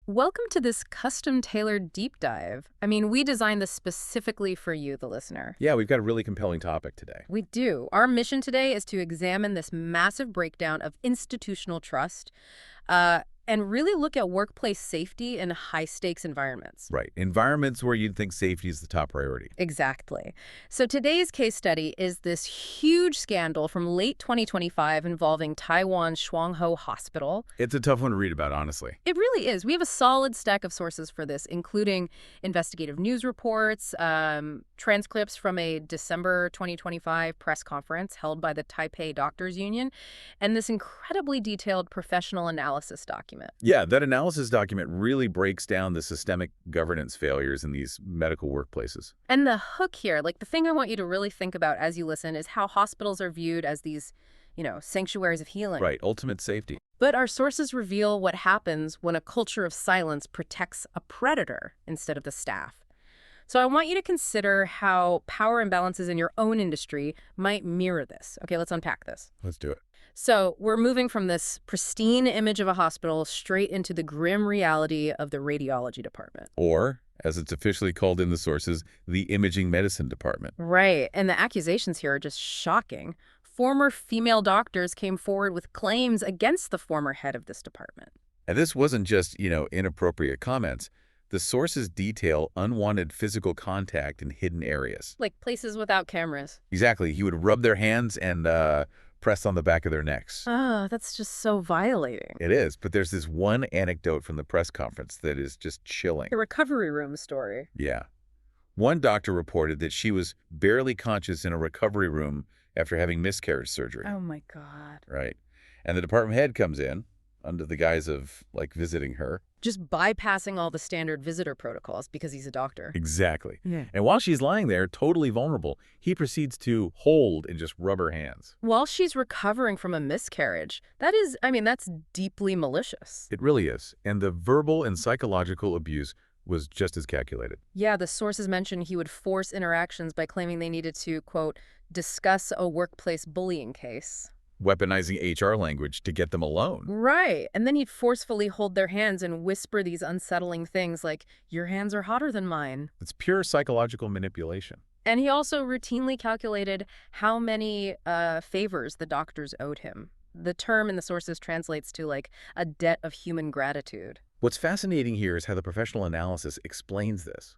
Welcome to this custom-tailored deep dive. I mean, we designed this specifically for you, the listener. Yeah, we've got a really compelling topic today. We do. Our mission today is to examine this massive breakdown of institutional trust and really look at workplace safety in high-stakes environments. Right. Environments where you'd think safety is the top priority. Exactly. So today's case study is this huge scandal from late 2025 involving Taiwan's Shuang Ho Hospital. It's a tough one to read about, honestly. It really is. We have a solid stack of sources for this, including investigative news reports, transcripts from a December 2025 press conference held by the Taipei Doctors Union, and this incredibly detailed professional analysis document. Yeah, that analysis document really breaks down the systemic governance failures in these medical workplaces. And the hook here, like the thing I want you to really think about as you listen, is how hospitals are viewed as these, sanctuaries of healing. Right, ultimate safety. But our sources reveal what happens when a culture of silence protects a predator instead of the staff. So I want you to consider how power imbalances in your own industry might mirror this. Okay, let's unpack this. Let's do it. So we're moving from this pristine image of a hospital straight into the grim reality of the radiology department. Or, as it's officially called in the sources, the imaging medicine department. Right, and the accusations here are just shocking. Former female doctors came forward with claims against the former head of this department. And this wasn't just, inappropriate comments. The sources detail unwanted physical contact in hidden areas. Like places without cameras. Exactly. He would rub their hands and press on the back of their necks. Ah, that's just so violating. It is, but there's this one anecdote from the press conference that is just chilling. The recovery room story. Yeah. One doctor reported that she was barely conscious in a recovery room after having miscarriage surgery. Oh my God. Right. And the department head comes in under the guise of, visiting her. Just bypassing all the standard visitor protocols because he's a doctor. Exactly. Yeah. And while she's lying there, totally vulnerable, he proceeds to hold and just rub her hands. While she's recovering from a miscarriage. That's deeply malicious. It really is. And the verbal and psychological abuse was just as calculated. Yeah, the sources mentioned he would force interactions by claiming they needed to, quote, discuss a workplace bullying case. Weaponizing HR language to get them alone. Right. And then he'd forcefully hold their hands and whisper these unsettling things like, your hands are hotter than mine. It's pure psychological manipulation. And he also routinely calculated how many favors the doctors owed him. The term in the sources translates to a debt of human gratitude. What's fascinating here is how the professional analysis explains this.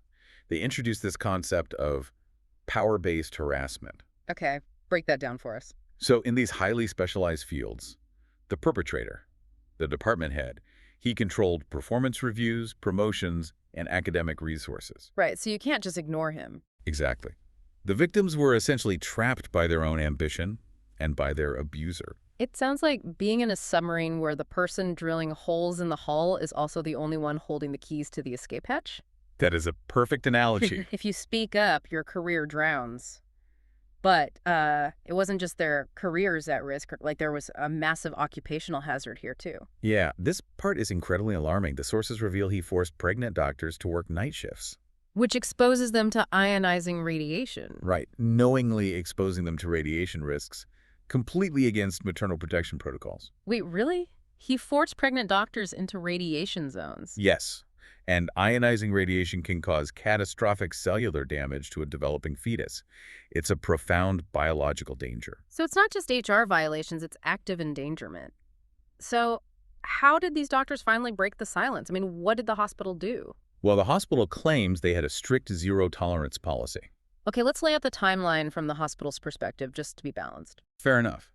They introduce this concept of power-based harassment. Okay, break that down for us. So in these highly specialized fields, the perpetrator, the department head, he controlled performance reviews, promotions, and academic resources. Right, so you can't just ignore him. Exactly. The victims were essentially trapped by their own ambition and by their abuser. It sounds like being in a submarine where the person drilling holes in the hull is also the only one holding the keys to the escape hatch. That is a perfect analogy. If you speak up, your career drowns. But it wasn't just their careers at risk. There was a massive occupational hazard here, too. Yeah, this part is incredibly alarming. The sources reveal he forced pregnant doctors to work night shifts. Which exposes them to ionizing radiation. Right, knowingly exposing them to radiation risks, completely against maternal protection protocols. Wait, really? He forced pregnant doctors into radiation zones? Yes. And ionizing radiation can cause catastrophic cellular damage to a developing fetus. It's a profound biological danger. So it's not just HR violations, it's active endangerment. So how did these doctors finally break the silence? What did the hospital do? Well, the hospital claims they had a strict zero-tolerance policy. Okay, let's lay out the timeline from the hospital's perspective, just to be balanced. Fair enough.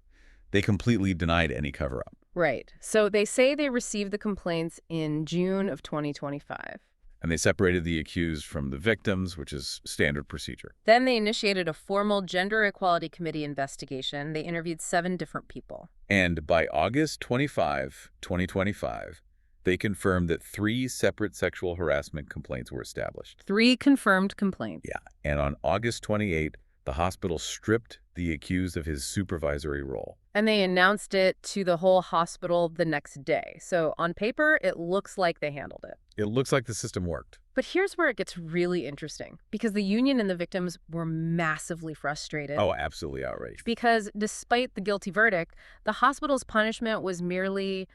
They completely denied any cover-up. Right. So they say they received the complaints in June of 2025. And they separated the accused from the victims, which is standard procedure. Then they initiated a formal Gender Equality Committee investigation. They interviewed 7 different people. And by August 25, 2025, they confirmed that 3 separate sexual harassment complaints were established. 3 confirmed complaints. Yeah. And on August 28, the hospital stripped the accused of his supervisory role. And they announced it to the whole hospital the next day. So on paper, it looks like they handled it. It looks like the system worked. But here's where it gets really interesting, because the union and the victims were massively frustrated. Oh, absolutely outraged. Because despite the guilty verdict, the hospital's punishment was merely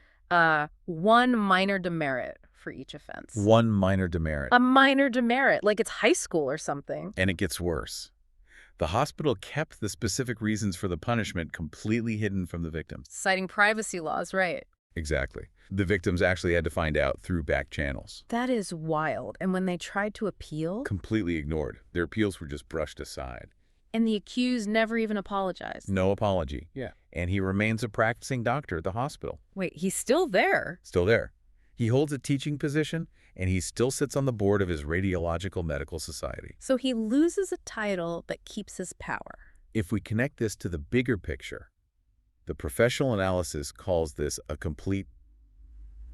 one minor demerit for each offense. One minor demerit. A minor demerit, like it's high school or something. And it gets worse. The hospital kept the specific reasons for the punishment completely hidden from the victims. Citing privacy laws, right? Exactly. The victims actually had to find out through back channels. That is wild. And when they tried to appeal? Completely ignored. Their appeals were just brushed aside. And the accused never even apologized. No apology. Yeah. And he remains a practicing doctor at the hospital. Wait, he's still there? Still there. He holds a teaching position, and he still sits on the board of his Radiological Medical Society. So he loses a title but keeps his power. If we connect this to the bigger picture, the professional analysis calls this a complete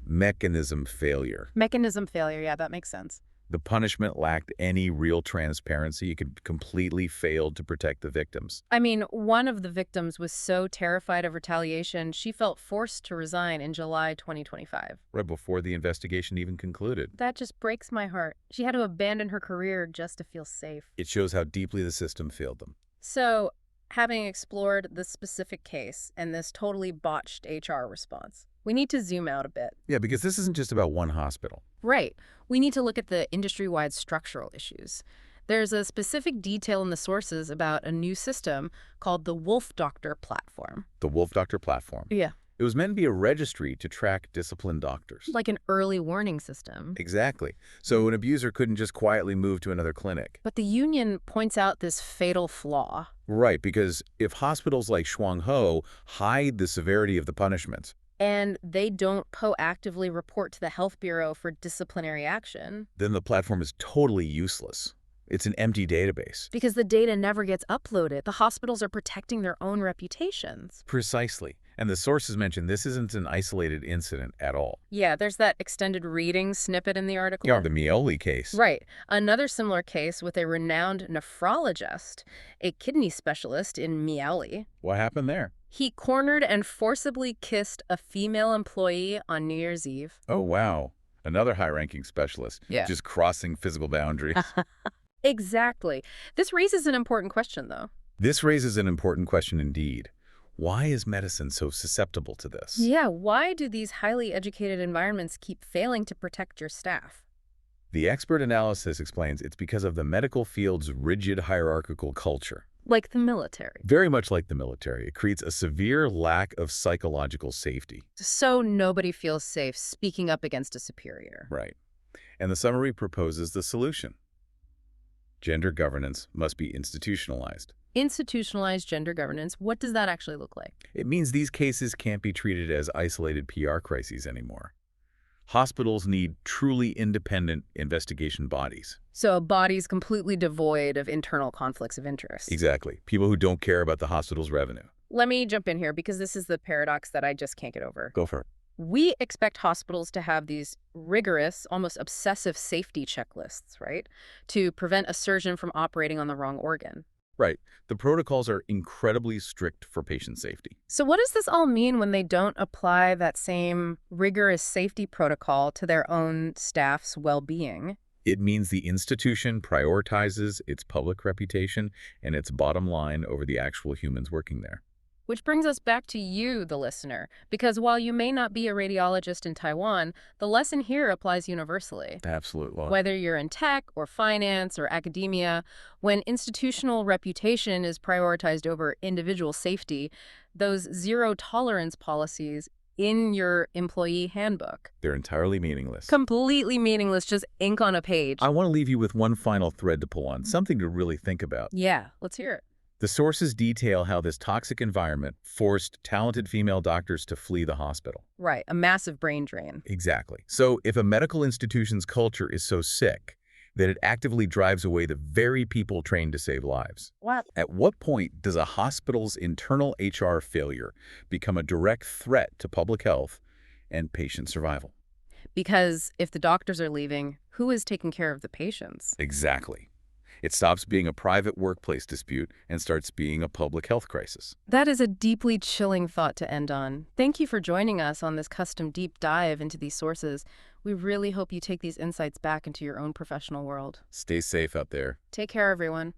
mechanism failure. Mechanism failure, yeah, that makes sense. The punishment lacked any real transparency. It completely failed to protect the victims. I mean, one of the victims was so terrified of retaliation, she felt forced to resign in July 2025. Right before the investigation even concluded. That just breaks my heart. She had to abandon her career just to feel safe. It shows how deeply the system failed them. So, having explored this specific case and this totally botched HR response, we need to zoom out a bit. Yeah, because this isn't just about one hospital. Right. We need to look at the industry-wide structural issues. There's a specific detail in the sources about a new system called the Wolf Doctor platform. The Wolf Doctor platform. Yeah. It was meant to be a registry to track disciplined doctors. Like an early warning system. Exactly. So an abuser couldn't just quietly move to another clinic. But the union points out this fatal flaw. Right, because if hospitals like Shuang Ho hide the severity of the punishments, and they don't proactively report to the Health Bureau for disciplinary action, then the platform is totally useless. It's an empty database. because the data never gets uploaded. The hospitals are protecting their own reputations. Precisely. And the sources mention this isn't an isolated incident at all. Yeah, there's that extended reading snippet in the article. Yeah, the Mioli case. Right. Another similar case with a renowned nephrologist, a kidney specialist in Miali. What happened there? He cornered and forcibly kissed a female employee on New Year's Eve. Oh, wow. Another high-ranking specialist. Yeah. Just crossing physical boundaries. Exactly. This raises an important question, though. This raises an important question indeed. Why is medicine so susceptible to this? Yeah, why do these highly educated environments keep failing to protect your staff? The expert analysis explains it's because of the medical field's rigid hierarchical culture. Like the military. Very much like the military, it creates a severe lack of psychological safety. So nobody feels safe speaking up against a superior. Right. And the summary proposes the solution. Gender governance must be institutionalized. Institutionalized gender governance, what does that actually look like? It means these cases can't be treated as isolated PR crises anymore. Hospitals need truly independent investigation bodies. So bodies completely devoid of internal conflicts of interest. Exactly. People who don't care about the hospital's revenue. Let me jump in here because this is the paradox that I just can't get over. Go for it. We expect hospitals to have these rigorous, almost obsessive safety checklists, right? To prevent a surgeon from operating on the wrong organ. Right. The protocols are incredibly strict for patient safety. So what does this all mean when they don't apply that same rigorous safety protocol to their own staff's well-being? It means the institution prioritizes its public reputation and its bottom line over the actual humans working there. Which brings us back to you, the listener, because while you may not be a radiologist in Taiwan, the lesson here applies universally. Absolutely. Whether you're in tech or finance or academia, when institutional reputation is prioritized over individual safety, those zero-tolerance policies in your employee handbook. They're entirely meaningless. Completely meaningless, just ink on a page. I want to leave you with one final thread to pull on, something to really think about. Yeah, let's hear it. The sources detail how this toxic environment forced talented female doctors to flee the hospital. Right, a massive brain drain. Exactly. So if a medical institution's culture is so sick that it actively drives away the very people trained to save lives, What? at what point does a hospital's internal HR failure become a direct threat to public health and patient survival? Because if the doctors are leaving, who is taking care of the patients? Exactly. It stops being a private workplace dispute and starts being a public health crisis. That is a deeply chilling thought to end on. Thank you for joining us on this custom deep dive into these sources. We really hope you take these insights back into your own professional world. Stay safe out there. Take care, everyone.